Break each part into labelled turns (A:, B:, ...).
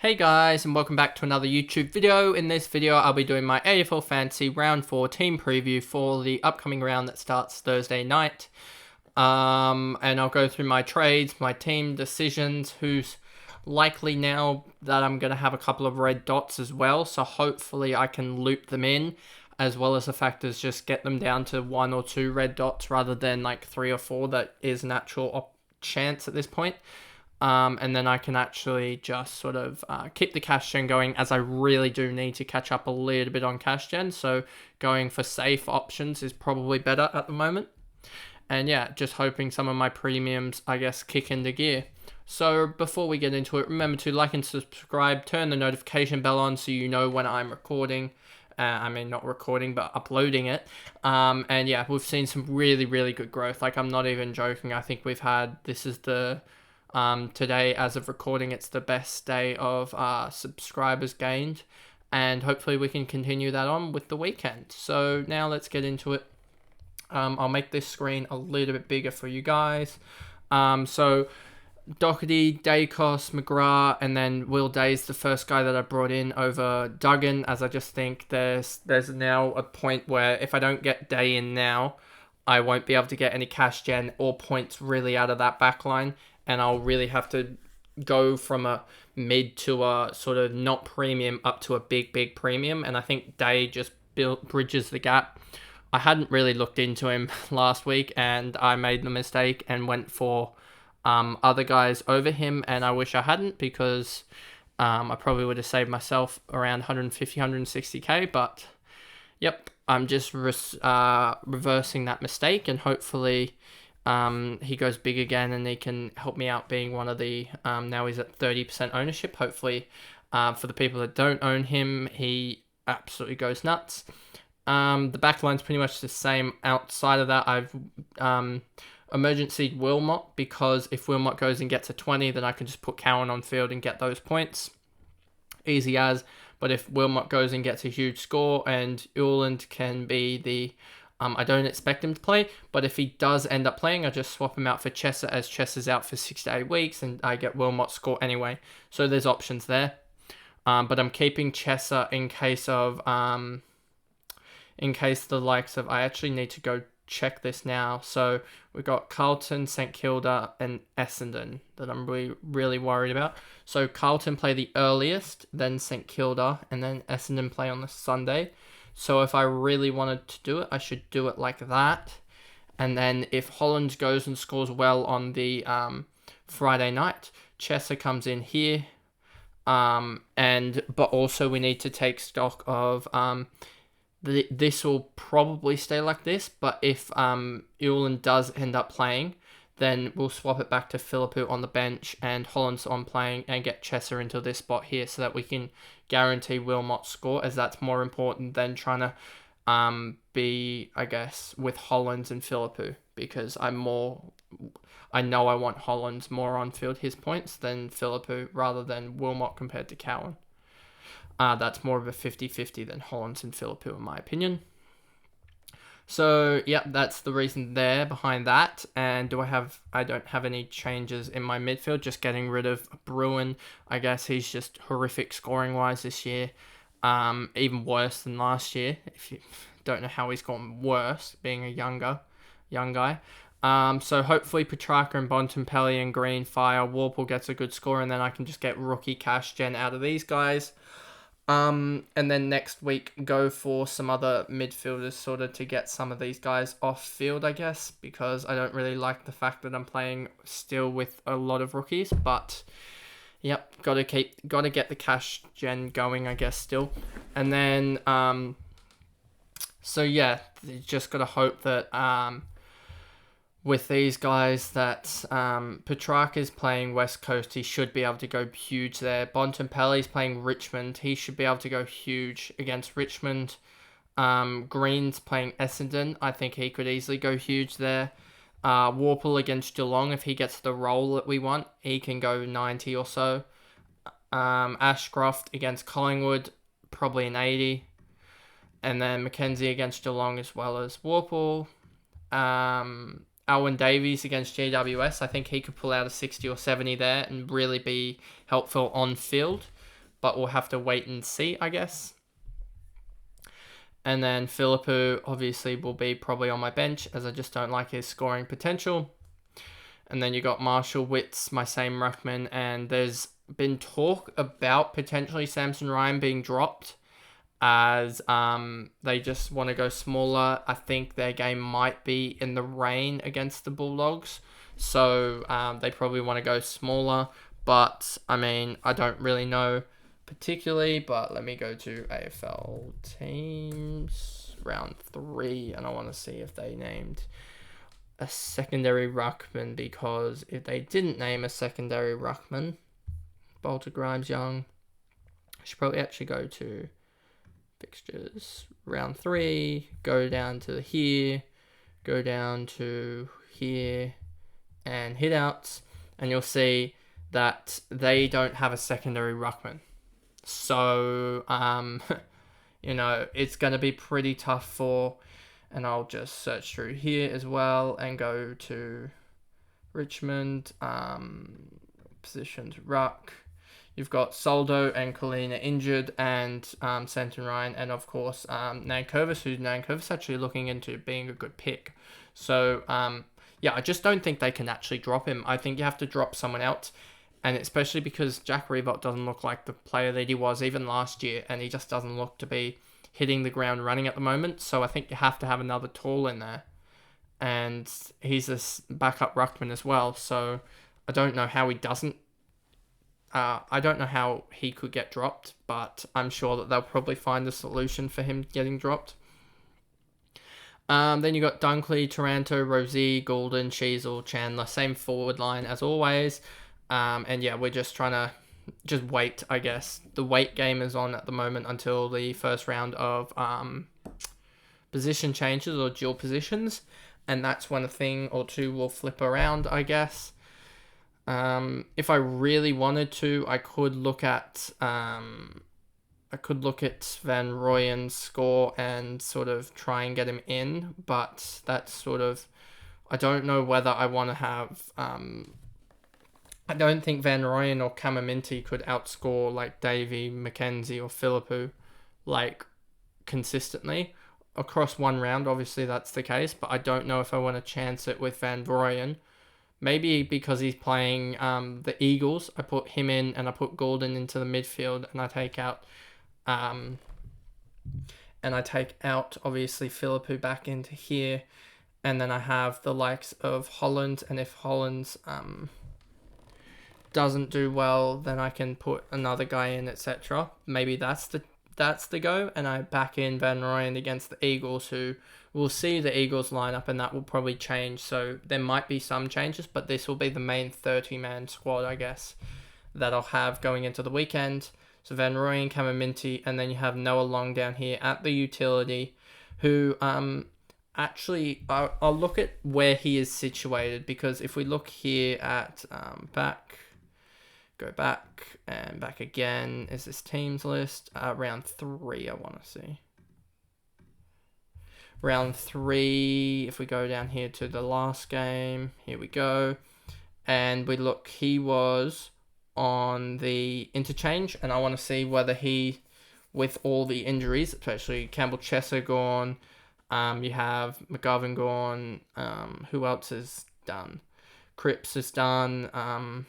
A: Hey guys, and welcome back to another YouTube video. In this video, I'll be doing my AFL Fantasy Round 4 team preview for the upcoming round that starts Thursday night. And I'll go through my trades, my team decisions, who's likely now that I'm going to have a couple of red dots as well. So hopefully I can loop them in, as well as the factors just get them down to 1 or 2 red dots rather than like 3 or 4 that is an actual chance at this point. And then I can actually just sort of keep the cash gen going, as I really do need to catch up a little bit on cash gen. So going for safe options is probably better at the moment. And yeah, just hoping some of my premiums, I guess, kick into gear. So before we get into it, remember to like and subscribe, turn the notification bell on so you know when I'm recording. Not recording, but uploading it. And yeah, we've seen some really, really good growth. Like, I'm not even joking. I think this is the... today, as of recording, it's the best day of subscribers gained, and hopefully we can continue that on with the weekend. So now let's get into it. I'll make this screen a little bit bigger for you guys. So Doherty, Dacos, McGrath, and then Will Day's the first guy that I brought in over Duggan, as I just think there's now a point where if I don't get Day in now, I won't be able to get any cash gen or points really out of that back line. And I'll really have to go from a mid to a sort of not premium up to a big premium. And I think Day just bridges the gap. I hadn't really looked into him last week, and I made the mistake and went for other guys over him. And I wish I hadn't, because I probably would have saved myself around 150, 160k. But yep, I'm just reversing that mistake, and hopefully... he goes big again, and he can help me out being one of the, now he's at 30% ownership. Hopefully, for the people that don't own him, he absolutely goes nuts. The back line's pretty much the same. Outside of that, I've emergency Wilmot, because if Wilmot goes and gets a 20, then I can just put Cowan on field and get those points. Easy as. But if Wilmot goes and gets a huge score, and Uland can be the... I don't expect him to play, but if he does end up playing, I just swap him out for Chesser, as Chesser's out for 6 to 8 weeks, and I get Wilmot's score anyway. So there's options there. But I'm keeping Chesser in case the likes of... I actually need to go check this now. So we've got Carlton, St Kilda, and Essendon that I'm really worried about. So Carlton play the earliest, then St Kilda, and then Essendon play on the Sunday. So if I really wanted to do it, I should do it like that. And then if Hollands goes and scores well on the Friday night, Chesser comes in here. But also we need to take stock of... this will probably stay like this, but if Uland does end up playing, then we'll swap it back to Philippou on the bench and Hollands on playing, and get Chesser into this spot here so that we can guarantee Wilmot's score, as that's more important than trying to be, I guess, with Hollands and Philippou, because I know I want Hollands more on field, his points, than Philippou, rather than Wilmot compared to Cowan. That's more of a 50-50 than Hollands and Philippou, in my opinion. So, yeah, that's the reason there behind that. And I don't have any changes in my midfield, just getting rid of Bruin. I guess he's just horrific scoring-wise this year. Even worse than last year, if you don't know how he's gone worse, being a young guy. So hopefully Petrarca and Bontempelli and Green fire. Warple gets a good score, and then I can just get rookie cash gen out of these guys. And then next week go for some other midfielders, sort of to get some of these guys off field, I guess, because I don't really like the fact that I'm playing still with a lot of rookies. But yep, gotta get the cash gen going, I guess, still. And then so yeah, you just gotta hope that with these guys that Petrarca is playing West Coast, he should be able to go huge there. Bontempelli's playing Richmond, he should be able to go huge against Richmond. Green's playing Essendon, I think he could easily go huge there. Warple against Geelong, if he gets the role that we want, he can go 90 or so. Ashcroft against Collingwood, probably an 80. And then Mackenzie against Geelong as well as Warple. Alwyn Davies against GWS, I think he could pull out a 60 or 70 there and really be helpful on field. but we'll have to wait and see, I guess. And then Philippou obviously will be probably on my bench, as I just don't like his scoring potential. And then you got Marshall, Witts, my same ruckman, and there's been talk about potentially Samson Ryan being dropped, as they just want to go smaller. I think their game might be in the rain against the Bulldogs, so they probably want to go smaller. But I mean, I don't really know particularly, but let me go to AFL teams round 3, and I want to see if they named a secondary ruckman, because if they didn't name a secondary ruckman, Bolter, Grimes, Young, I should probably actually go to fixtures round 3, go down to here, go down to here, and hit outs, and you'll see that they don't have a secondary ruckman. So, you know, it's going to be pretty tough for, and I'll just search through here as well and go to Richmond, positions ruck. You've got Soldo and Colina injured, and Samson Ryan, and of course Nankervis, who's Nankervis actually looking into being a good pick. So, yeah, I just don't think they can actually drop him. I think you have to drop someone else. And especially because Jack Reebok doesn't look like the player that he was even last year, and he just doesn't look to be hitting the ground running at the moment. So I think you have to have another tall in there. And he's a backup ruckman as well, so I don't know how he doesn't. I don't know how he could get dropped, but I'm sure that they'll probably find a solution for him getting dropped. Then you got Dunkley, Taranto, Rosie, Golden, Sheasel, Chandler, same forward line as always. And yeah, we're just trying to just wait, I guess. The wait game is on at the moment until the first round of position changes or dual positions. And that's when a thing or two will flip around, I guess. If I really wanted to, I could look at Van Rooyen's score and sort of try and get him in. But that's sort of, I don't know whether I want to have... I don't think Van Rooyen or Camaminti could outscore like Davey, McKenzie, or Philippou like consistently across one round. Obviously, that's the case, but I don't know if I want to chance it with Van Rooyen. Maybe because he's playing the Eagles, I put him in and I put Golden into the midfield, and I take out obviously Philippou back into here, and then I have the likes of Holland, and if Holland's doesn't do well, then I can put another guy in, etc. Maybe that's the go, and I back in Van Rooyen against the Eagles, who will see the Eagles lineup, and that will probably change. So there might be some changes, but this will be the main 30-man squad, I guess, that I'll have going into the weekend. So Van Rooyen, Camaminti, and then you have Noah Long down here at the utility, who actually I'll look at where he is situated, because if we look here at go back and back again, is this teams list? Round 3, I want to see. Round 3, if we go down here to the last game, here we go. And we look, he was on the interchange, and I want to see whether he, with all the injuries, especially Campbell Chesser gone, you have McGovern gone, who else is done? Cripps is done,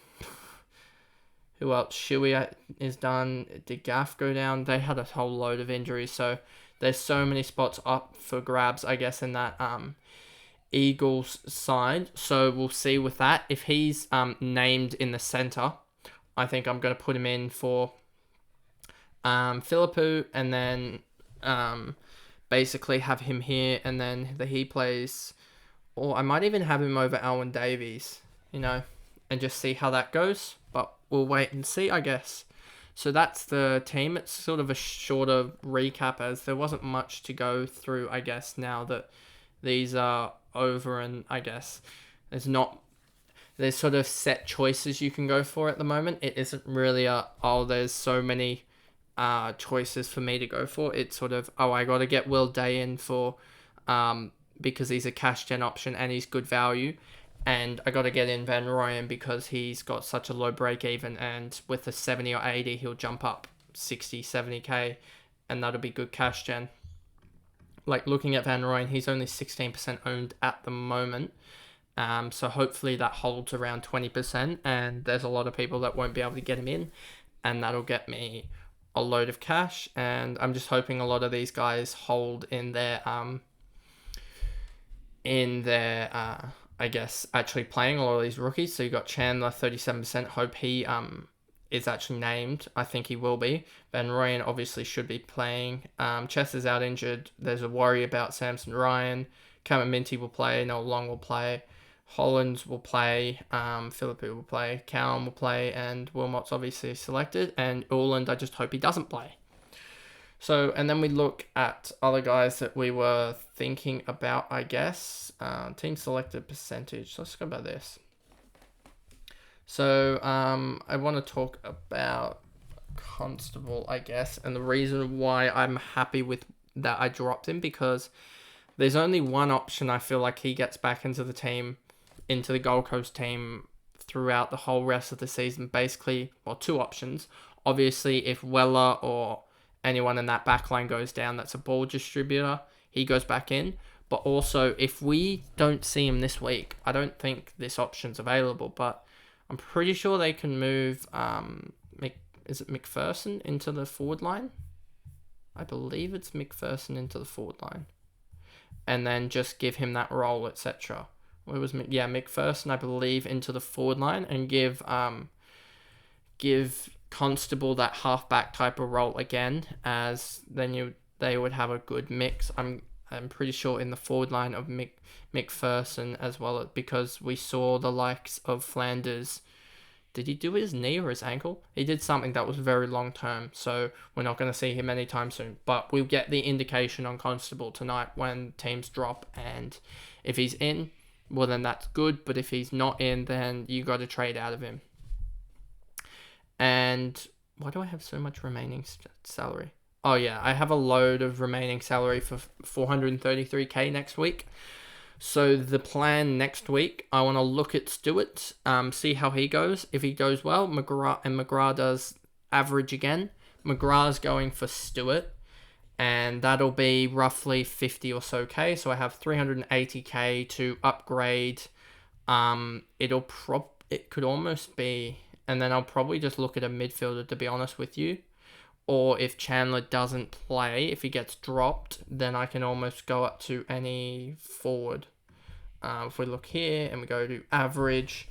A: who else? Shuey is done. Did Gaff go down? They had a whole load of injuries, so there's so many spots up for grabs, I guess, in that Eagles side. So we'll see with that. If he's named in the centre, I think I'm going to put him in for Philippou, and then basically have him here, and then he plays, or I might even have him over Alwyn Davies, you know, and just see how that goes. But we'll wait and see, I guess. So that's the team. It's sort of a shorter recap, as there wasn't much to go through, I guess, now that these are over, and I guess there's sort of set choices you can go for at the moment. It isn't really there's so many choices for me to go for. It's sort of, I got to get Will Day in for because he's a cash gen option and he's good value. And I got to get in Van Rooyen because he's got such a low break even, and with a 70 or 80, he'll jump up 60, 70k, and that'll be good cash gen. Like looking at Van Rooyen, he's only 16% owned at the moment. So hopefully that holds around 20%, and there's a lot of people that won't be able to get him in, and that'll get me a load of cash. And I'm just hoping a lot of these guys hold in their I guess actually playing a lot of these rookies. So you got Chandler 37%. Hope he is actually named. I think he will be. Van Rooyen obviously should be playing. Chess is out injured. There's a worry about Samson Ryan. Cameron Minty will play. Noel Long will play. Hollands will play. Philippi will play. Callum will play. And Wilmot's obviously selected. And Uland, I just hope he doesn't play. So, and then we look at other guys that we were thinking about, I guess. Team selected percentage. Let's go about this. So, I want to talk about Constable, I guess. And the reason why I'm happy with that I dropped him, because there's only one option I feel like he gets back into the team, into the Gold Coast team throughout the whole rest of the season. Basically, well, two options. Obviously, if Weller or anyone in that back line goes down that's a ball distributor, he goes back in. But also, if we don't see him this week, I don't think this option's available, but I'm pretty sure they can move is it McPherson into the forward line? I believe it's McPherson into the forward line. And then just give him that role, etc. Where was McPherson, I believe, into the forward line, and give Constable that halfback type of role again, as then they would have a good mix. I'm pretty sure in the forward line of McPherson as well, because we saw the likes of Flanders. Did he do his knee or his ankle? He did something that was very long term, so we're not going to see him anytime soon. But we'll get the indication on Constable tonight when teams drop, and if he's in, well then that's good. But if he's not in, then you got to trade out of him. And why do I have so much remaining salary? Oh yeah, I have a load of remaining salary for 433k next week. So the plan next week, I want to look at Stewart, see how he goes. If he goes well, McGrath does average again. McGrath's going for Stewart, and that'll be roughly 50 or so k. So I have 380k to upgrade. It could almost be, and then I'll probably just look at a midfielder, to be honest with you. Or if Chandler doesn't play, if he gets dropped, then I can almost go up to any forward. If we look here and we go to average,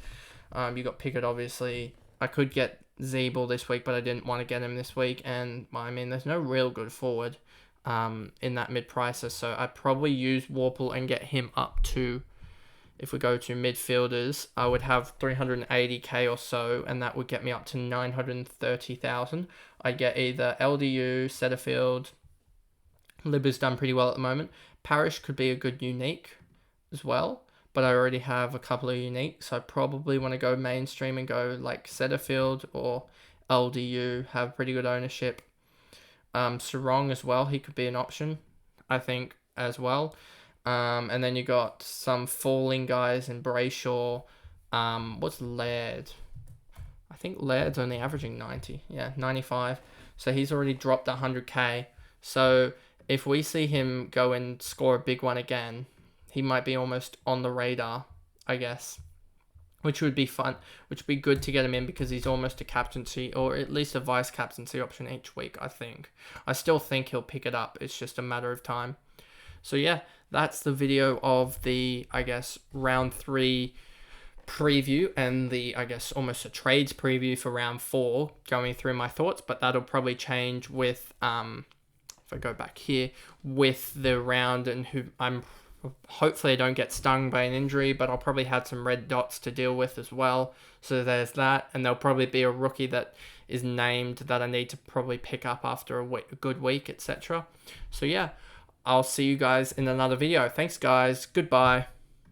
A: you got Pickett, obviously. I could get Zeeble this week, but I didn't want to get him this week. And, I mean, there's no real good forward in that mid-pricer. So I'd probably use Warple and get him up to, if we go to midfielders, I would have 380k or so, and that would get me up to 930,000. I'd get either LDU, Setterfield. Libba's done pretty well at the moment. Parrish could be a good unique as well, but I already have a couple of uniques, so I probably want to go mainstream and go like Setterfield or LDU, have pretty good ownership. Sarong as well, he could be an option, I think, as well. And then you got some falling guys in Brayshaw. What's Laird? I think Laird's only averaging 90. Yeah, 95. So he's already dropped 100k. So if we see him go and score a big one again, he might be almost on the radar, I guess. Which would be fun. Which would be good to get him in, because he's almost a captaincy, or at least a vice-captaincy option each week, I think. I still think he'll pick it up. It's just a matter of time. So yeah, that's the video of the, I guess, round 3 preview, and the, I guess, almost a trades preview for round 4, going through my thoughts. But that'll probably change with, if I go back here, with the round, and who hopefully I don't get stung by an injury, but I'll probably have some red dots to deal with as well. So there's that, and there'll probably be a rookie that is named that I need to probably pick up after a good week, etc. So yeah, I'll see you guys in another video. Thanks guys, goodbye.